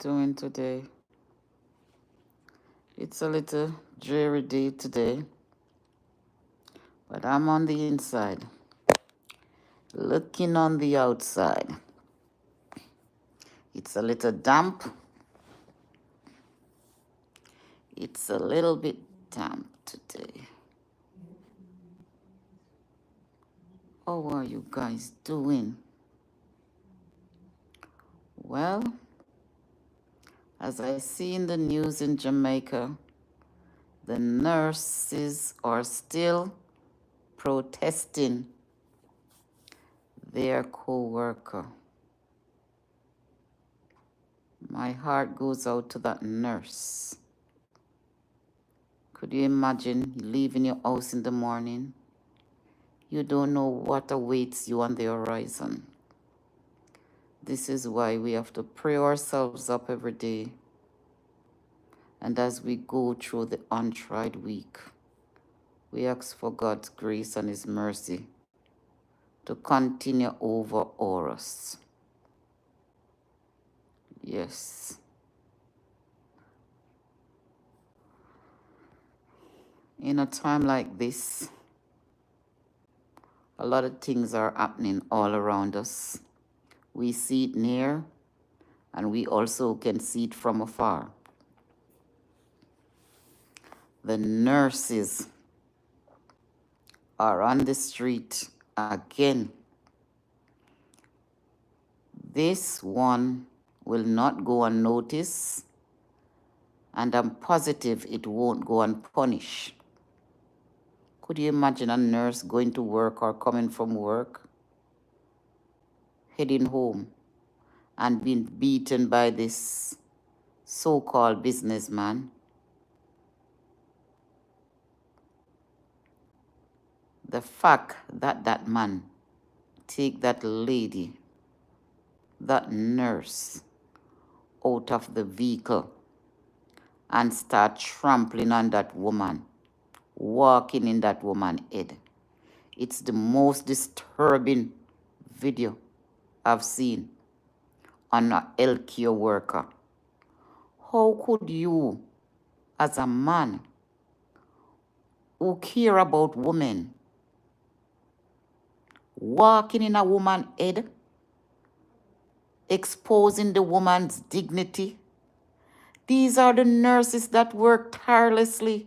doing today? It's a little dreary day today, but I'm on the inside, looking on the outside. It's a little damp. It's a little bit damp today. How are you guys doing? Well, as I see in the news in Jamaica, the nurses are still protesting their co-worker. My heart goes out to that nurse. Could you imagine leaving your house in the morning? You don't know what awaits you on the horizon. This is why we have to pray ourselves up every day. And as we go through the untried week, we ask for God's grace and His mercy to continue over us. Yes. In a time like this, a lot of things are happening all around us. We see it near, and we also can see it from afar. The nurses are on the street again. This one will not go unnoticed, and I'm positive it won't go unpunished. Could you imagine a nurse going to work or coming from work, heading home, and being beaten by this so-called businessman? The fact that that man take that lady, that nurse, out of the vehicle and start trampling on that woman, walking in that woman's head. It's the most disturbing video I've seen on a healthcare worker. How could you, as a man who care about women, walking in a woman's head, exposing the woman's dignity? These are the nurses that work tirelessly,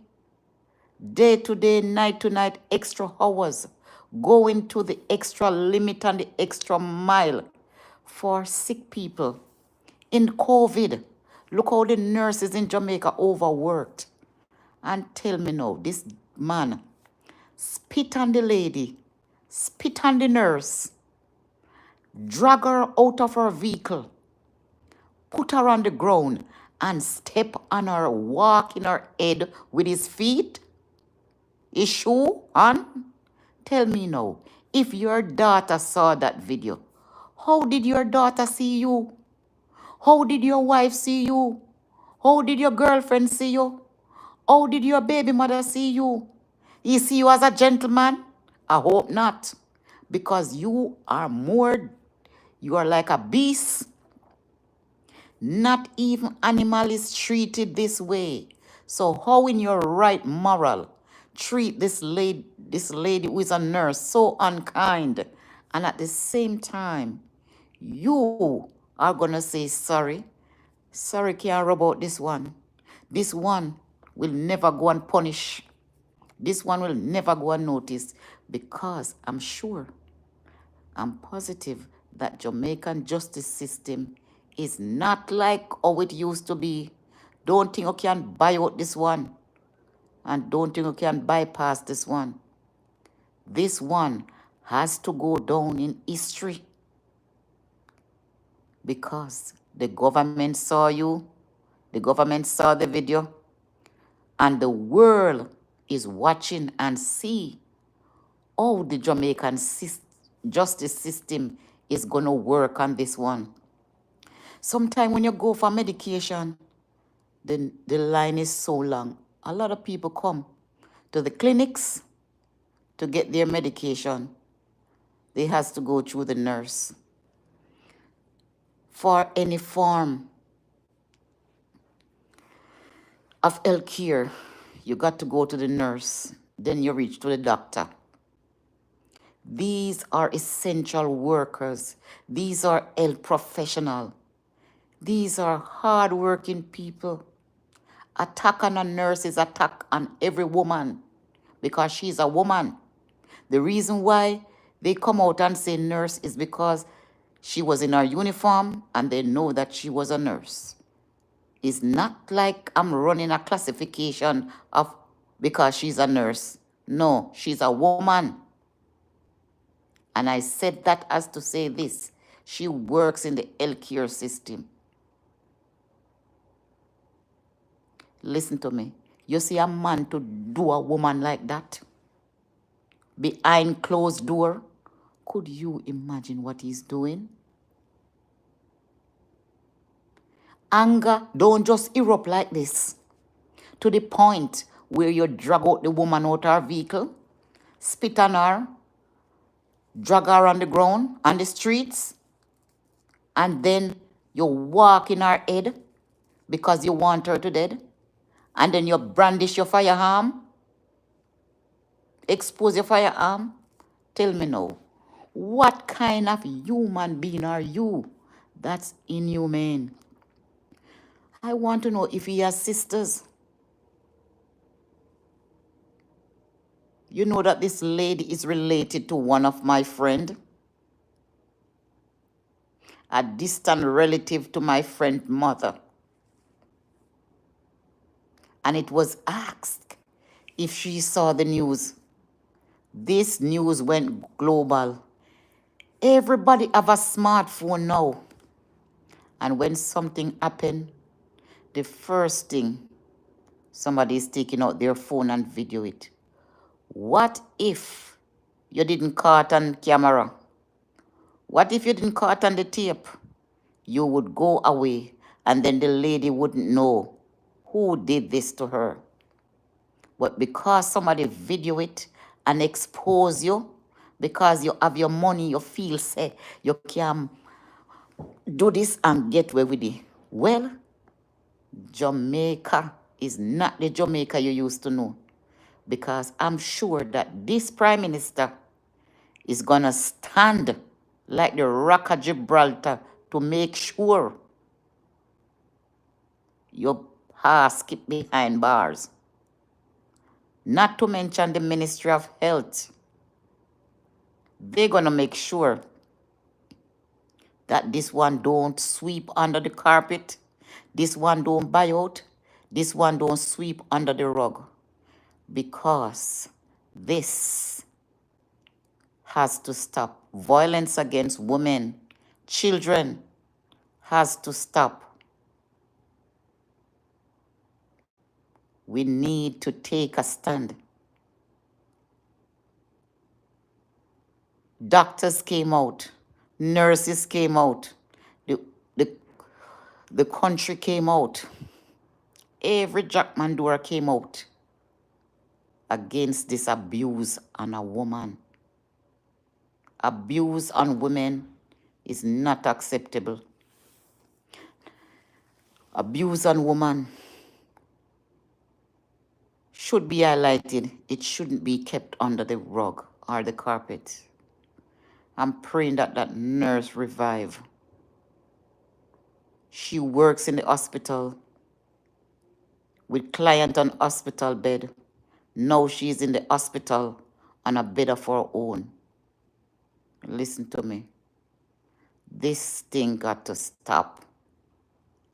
day to day, night to night, extra hours, going to the extra limit and the extra mile for sick people. In COVID, look how the nurses in Jamaica overworked. And tell me now, this man spit on the lady, spit on the nurse, drag her out of her vehicle, put her on the ground, and step on her, walk in her head with his feet, his shoe on? Tell me now, if your daughter saw that video, how did your daughter see you? How did your wife see you? How did your girlfriend see you? How did your baby mother see you? He see you as a gentleman? I hope not. Because you are like a beast. Not even animal is treated this way. So how in your right moral treat this lady who is a nurse so unkind, and at the same time you are gonna say sorry? Sorry can't rub out this one. This one will never go unpunished. This one will never go unnoticed, because I'm sure, I'm positive that Jamaican justice system is not like how it used to be. Don't think you can buy out this one. And don't think you can bypass this one. This one has to go down in history. Because the government saw you, the government saw the video, and the world is watching and see how the Jamaican justice system is going to work on this one. Sometimes when you go for medication, the line is so long. A lot of people come to the clinics to get their medication. They has to go through the nurse. For any form of health care, you got to go to the nurse, then you reach to the doctor. These are essential workers. These are health professionals. These are hardworking people. Attack on a nurse is attack on every woman because she's a woman. The reason why they come out and say nurse is because she was in her uniform and they know that she was a nurse. It's not like I'm running a classification of because she's a nurse. No, she's a woman. And I said that as to say this. She works in the healthcare system. Listen to me. You see a man to do a woman like that behind closed door? Could you imagine what he's doing? Anger don't just erupt like this to the point where you drag out the woman out her vehicle, spit on her, drag her on the ground, on the streets, and then you walk in her head because you want her to dead, and then you brandish your firearm, expose your firearm. Tell me now, what kind of human being are you? That's inhumane. I want to know if he has sisters. You know that this lady is related to one of my friend, a distant relative to my friend's mother. And it was asked if she saw the news. This news went global. Everybody have a smartphone now. And when something happened, the first thing, somebody is taking out their phone and video it. What if you didn't caught on camera? What if you didn't caught on the tape? You would go away and then the lady wouldn't know who did this to her. But because somebody video it and expose you, because you have your money, you feel say you can do this and get away with it. Well, Jamaica is not the Jamaica you used to know. Because I'm sure that this Prime Minister is gonna stand like the Rock of Gibraltar to make sure your ass keep behind bars. Not to mention the Ministry of Health. They're gonna make sure that this one don't sweep under the carpet, this one don't buy out, this one don't sweep under the rug. Because this has to stop. Violence against women, children has to stop. We need to take a stand. Doctors came out, nurses came out, the, the, the country came out. Every Jackman door came out against this abuse on a woman. Abuse on women is not acceptable. Abuse on women should be highlighted. It shouldn't be kept under the rug or the carpet. I'm praying that that nurse revive. She works in the hospital with client on hospital bed. Now she's in the hospital on a bed of her own. Listen to me. This thing got to stop.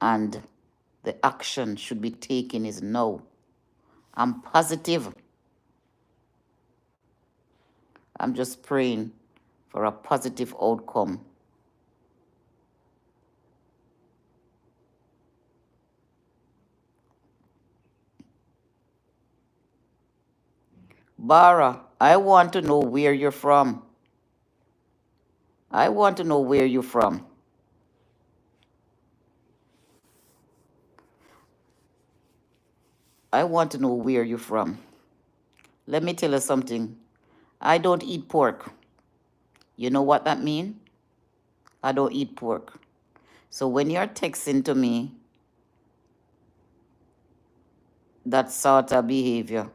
And the action should be taken is now. I'm positive. I'm just praying for a positive outcome. Bara, I want to know where you're from. I want to know where you're from. I want to know where you're from. Let me tell you something. I don't eat pork. You know what that means? I don't eat pork. So when you're texting to me, that sort of behavior.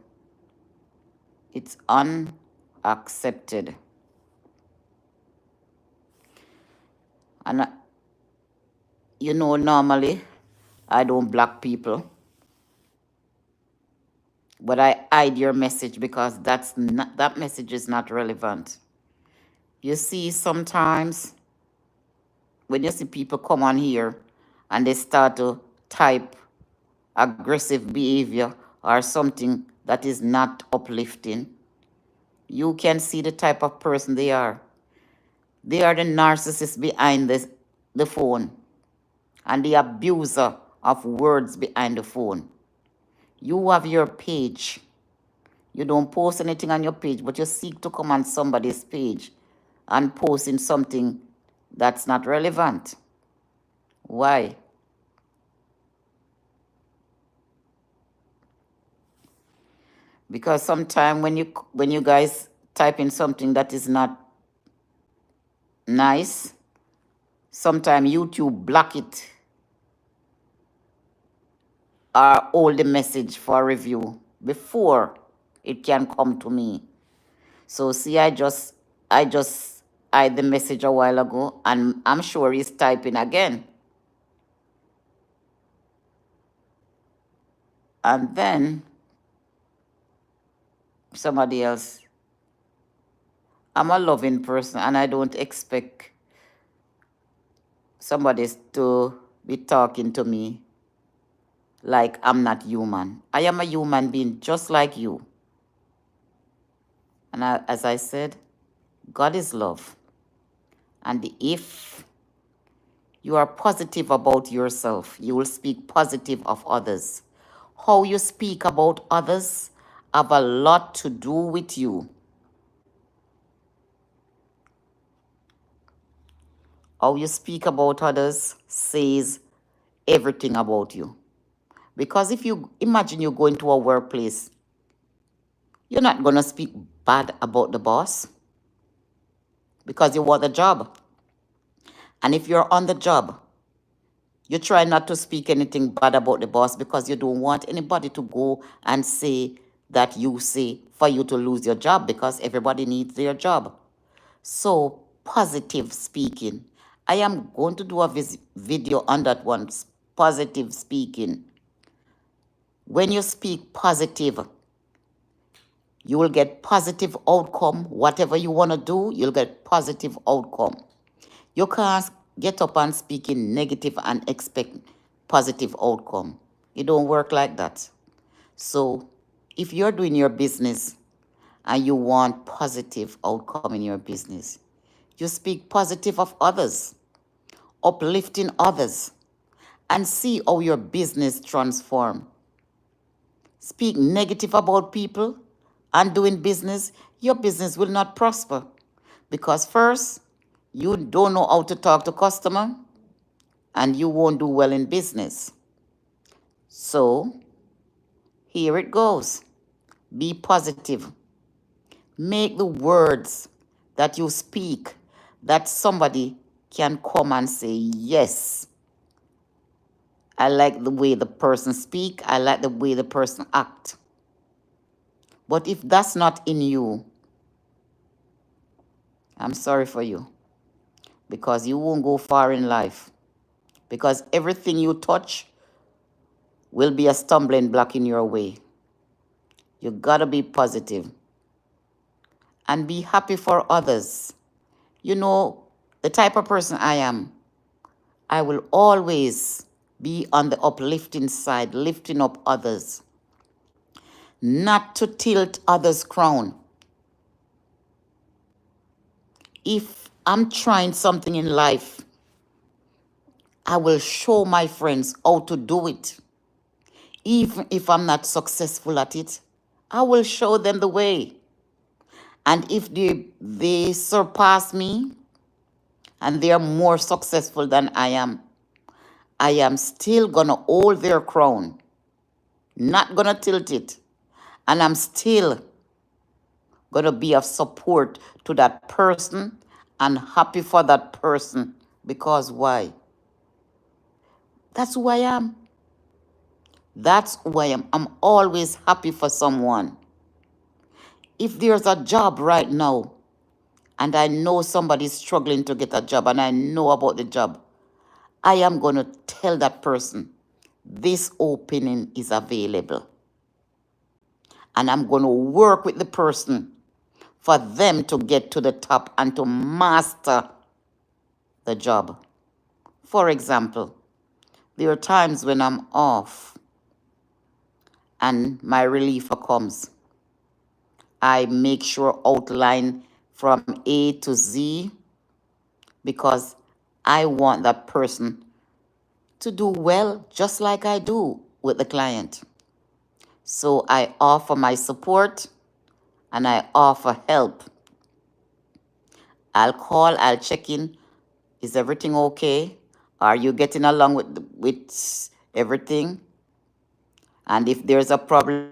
It's unaccepted. And normally I don't block people, but I hide your message because that message is not relevant. You see, sometimes when you see people come on here and they start to type aggressive behavior or something that is not uplifting, you can see the type of person they are. They are the narcissist behind the phone and the abuser of words behind the phone. You have your page. You don't post anything on your page, but you seek to come on somebody's page and posting something that's not relevant. Why? Because sometimes when you guys type in something that is not nice, sometimes YouTube block it or hold the message for review before it can come to me. So see, I just hide the message a while ago, and I'm sure he's typing again. And then somebody else. I'm a loving person, and I don't expect somebody to be talking to me like I'm not human. I am a human being just like you. And as I said, God is love. And if you are positive about yourself, you will speak positive of others. How you speak about others have a lot to do with you. How you speak about others says everything about you. Because if you imagine you go into a workplace, you're not going to speak bad about the boss because you want the job. And if you're on the job, you try not to speak anything bad about the boss because you don't want anybody to go and say that you say for you to lose your job, because everybody needs their job. So, positive speaking. I am going to do a video on that one, positive speaking. When you speak positive, you will get positive outcome. Whatever you want to do, you'll get positive outcome. You can't get up and speak in negative and expect positive outcome. It don't work like that. So if you're doing your business and you want positive outcome in your business, you speak positive of others, uplifting others, and see how your business transform. Speak negative about people and doing business, your business will not prosper. Because first, you don't know how to talk to customer and you won't do well in business. So, here it goes. Be positive. Make the words that you speak that somebody can come and say, yes, I like the way the person speak. I like the way the person act. But if that's not in you, I'm sorry for you, because you won't go far in life. Because everything you touch will be a stumbling block in your way. You gotta be positive and be happy for others. You know, the type of person I am, I will always be on the uplifting side, lifting up others, not to tilt others' crown. If I'm trying something in life, I will show my friends how to do it. Even if I'm not successful at it, I will show them the way. And if they surpass me and they are more successful than I am still going to hold their crown, not going to tilt it. And I'm still going to be of support to that person and happy for that person. Because why? That's who I am. That's who I am. I'm always happy for someone. If there's a job right now and I know somebody's struggling to get a job and I know about the job, I am going to tell that person this opening is available. And I'm going to work with the person for them to get to the top and to master the job. For example, there are times when I'm off and my reliever comes. I make sure outline from A to Z because I want that person to do well just like I do with the client. So I offer my support and I offer help. I'll call, I'll check in. Is everything okay? Are you getting along with everything? And if there's a problem,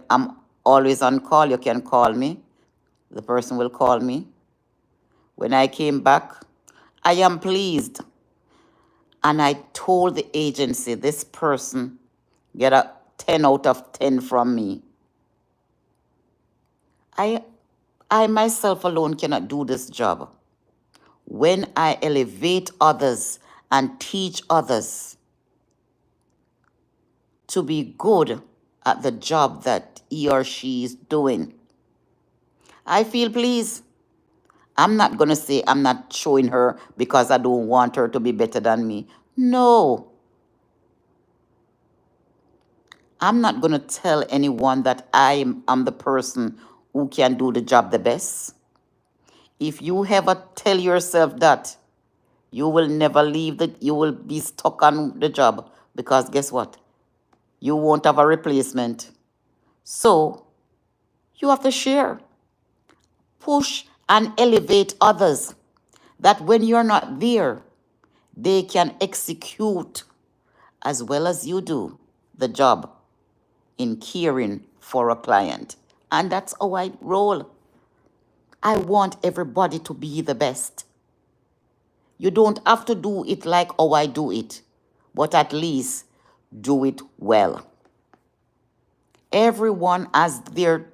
I'm always on call. You can call me. The person will call me. When I came back, I am pleased. And I told the agency, this person get a 10 out of 10 from me. I myself alone cannot do this job. When I elevate others and teach others to be good at the job that he or she is doing, I feel pleased. I'm not going to say I'm not showing her because I don't want her to be better than me. No. I'm not going to tell anyone that I'm the person who can do the job the best. If you ever tell yourself that, you will never leave you will be stuck on the job because guess what? You won't have a replacement. So you have to share, push, and elevate others that when you're not there, they can execute as well as you do the job in caring for a client. And that's how I roll. I want everybody to be the best. You don't have to do it like how I do it, but at least do it well. Everyone has their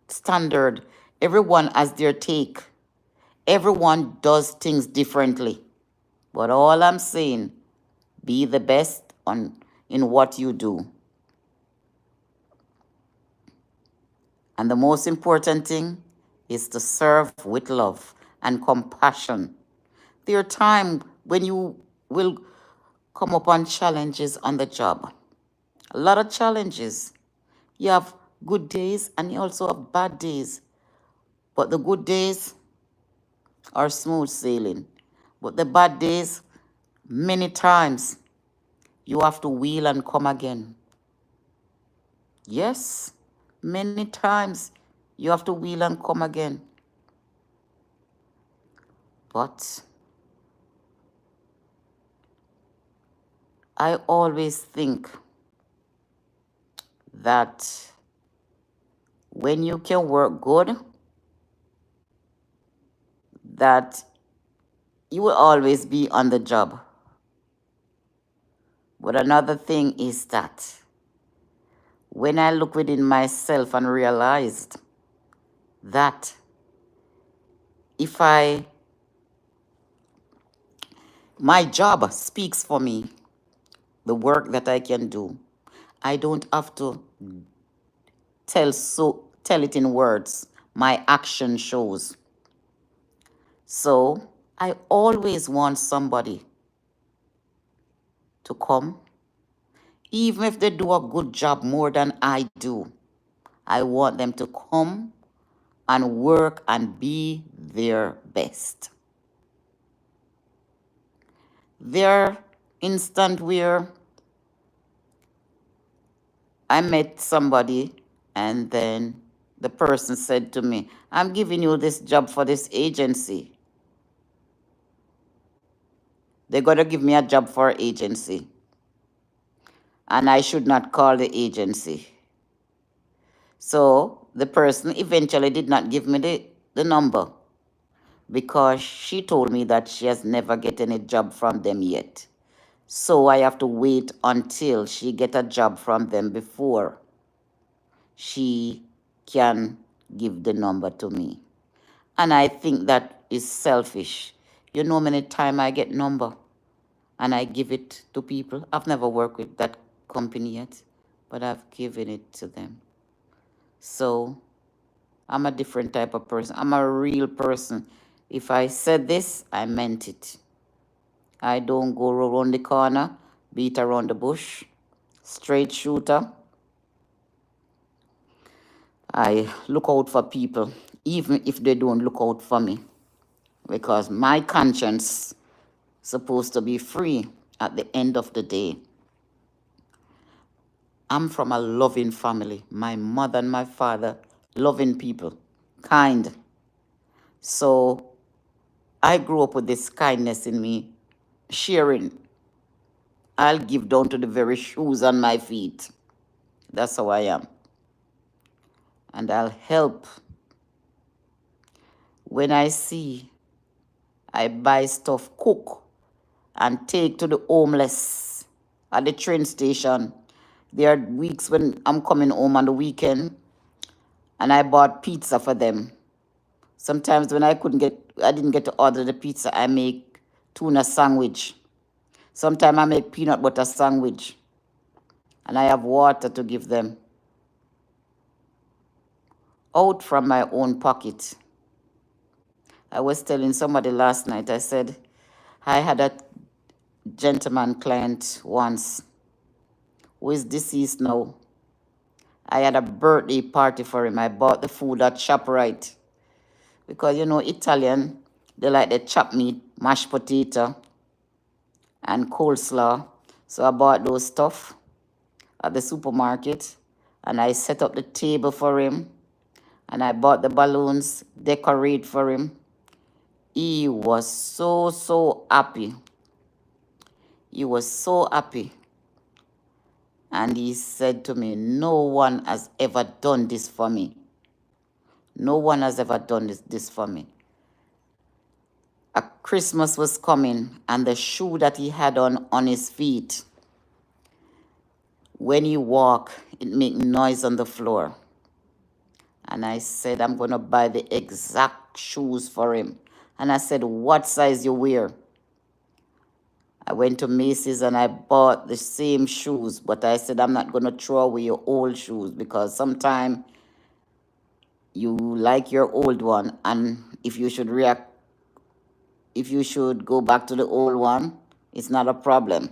standard, everyone has their take, everyone does things differently. But all I'm saying, be the best in what you do. And the most important thing is to serve with love and compassion. There are times when you will come upon challenges on the job. A lot of challenges. You have good days and you also have bad days. But the good days are smooth sailing. But the bad days, many times, you have to wheel and come again. Yes, many times you have to wheel and come again. But I always think that when you can work good, that you will always be on the job. But another thing is that when I look within myself and realized that if my job speaks for me, the work that I can do, I don't have to tell it in words. My action shows. So I always want somebody to come, even if they do a good job more than I do. I want them to come and work and be their best. There are instances where I met somebody and then the person said to me, I'm giving you this job for this agency. They're going to give me a job for an agency. And I should not call the agency. So the person eventually did not give me the number because she told me that she has never get any job from them yet. So I have to wait until she get a job from them before she can give the number to me. And I think that is selfish. You know many time I get number and I give it to people. I've never worked with that company yet, but I've given it to them. So I'm a different type of person. I'm a real person. If I said this, I meant it. I don't go around the corner, beat around the bush, straight shooter. I look out for people, even if they don't look out for me, because my conscience is supposed to be free at the end of the day. I'm from a loving family. My mother and my father, loving people, kind. So I grew up with this kindness in me, sharing. I'll give down to the very shoes on my feet. That's how I am. And I'll help. When I see, I buy stuff, cook, and take to the homeless at the train station. There are weeks when I'm coming home on the weekend and I bought pizza for them. Sometimes when I didn't get to order the pizza, I make tuna sandwich. Sometimes I make peanut butter sandwich. And I have water to give them out from my own pocket. I was telling somebody last night, I said, I had a gentleman client once who is deceased now. I had a birthday party for him. I bought the food at ShopRite. Because, you know, Italian, they like the chopped meat, mashed potato, and coleslaw. So I bought those stuff at the supermarket. And I set up the table for him. And I bought the balloons, decorate for him. He was so happy. He was so happy. And he said to me, no one has ever done this for me. No one has ever done this for me. A Christmas was coming, and the shoe that he had on his feet, when he walked, it made noise on the floor. And I said, I'm going to buy the exact shoes for him. And I said, what size you wear? I went to Macy's and I bought the same shoes, but I said, I'm not going to throw away your old shoes because sometimes you like your old one, and if you should go back to the old one, it's not a problem.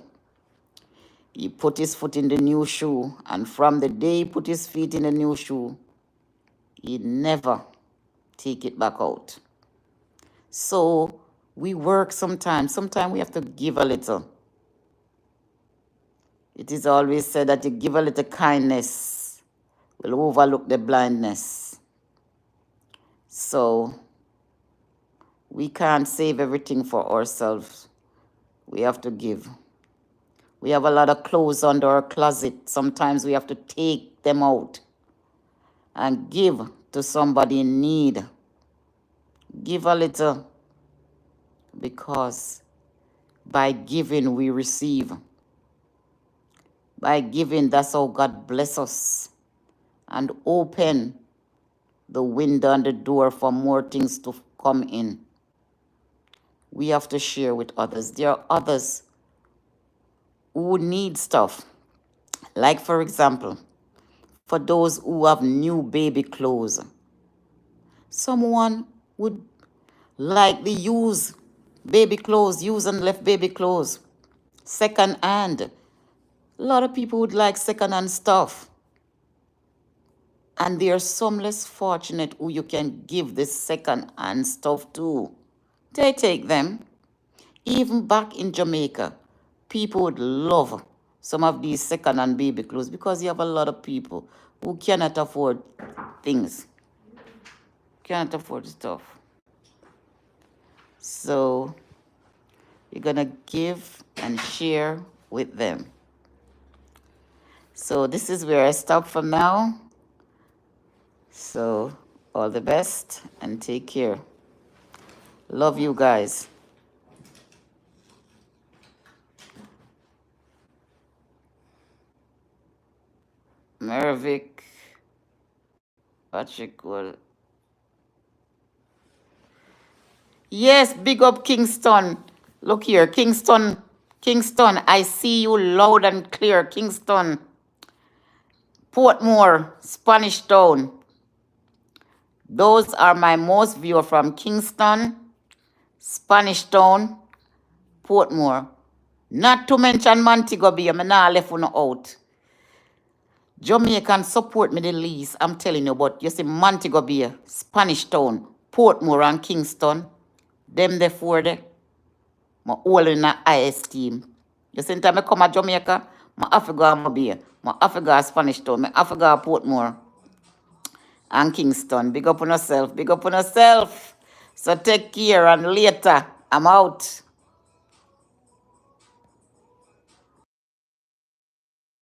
He put his foot in the new shoe, and from the day he put his feet in the new shoe, he never take it back out. So we work sometimes. Sometimes we have to give a little. It is always said that you give a little kindness will overlook the blindness. So we can't save everything for ourselves. We have to give. We have a lot of clothes under our closet. Sometimes we have to take them out and give to somebody in need. Give a little, because by giving we receive. By giving, that's how God bless us and open the window and the door for more things to come in. We have to share with others. There are others who need stuff. Like, for example, for those who have new baby clothes. Someone would like the used baby clothes, used and left baby clothes, second hand. A lot of people would like second hand stuff. And there are some less fortunate who you can give this second hand stuff to. They take them. Even back in Jamaica, people would love some of these second hand baby clothes because you have a lot of people who cannot afford things, cannot afford stuff. So you're going to give and share with them. So this is where I stop for now. So all the best and take care. Love you guys. Mervick, Patrick. Well, yes, big up Kingston. Look here, Kingston. Kingston, I see you loud and clear. Kingston, Portmore, Spanish Town. Those are my most viewer from Kingston, Spanish Town, Portmore. Not to mention Montego Bay, I'm not left one out. Jamaican support me the least, I'm telling you, but you see Montego Bay, Spanish Town, Portmore and Kingston, them the four there, my all in a high esteem. You see, time I come to Jamaica, I have to go to Bay, I have to go to Spanish Town, I have to go to Portmore and Kingston. Big up on yourself, big up on yourself. So take care and later, I'm out.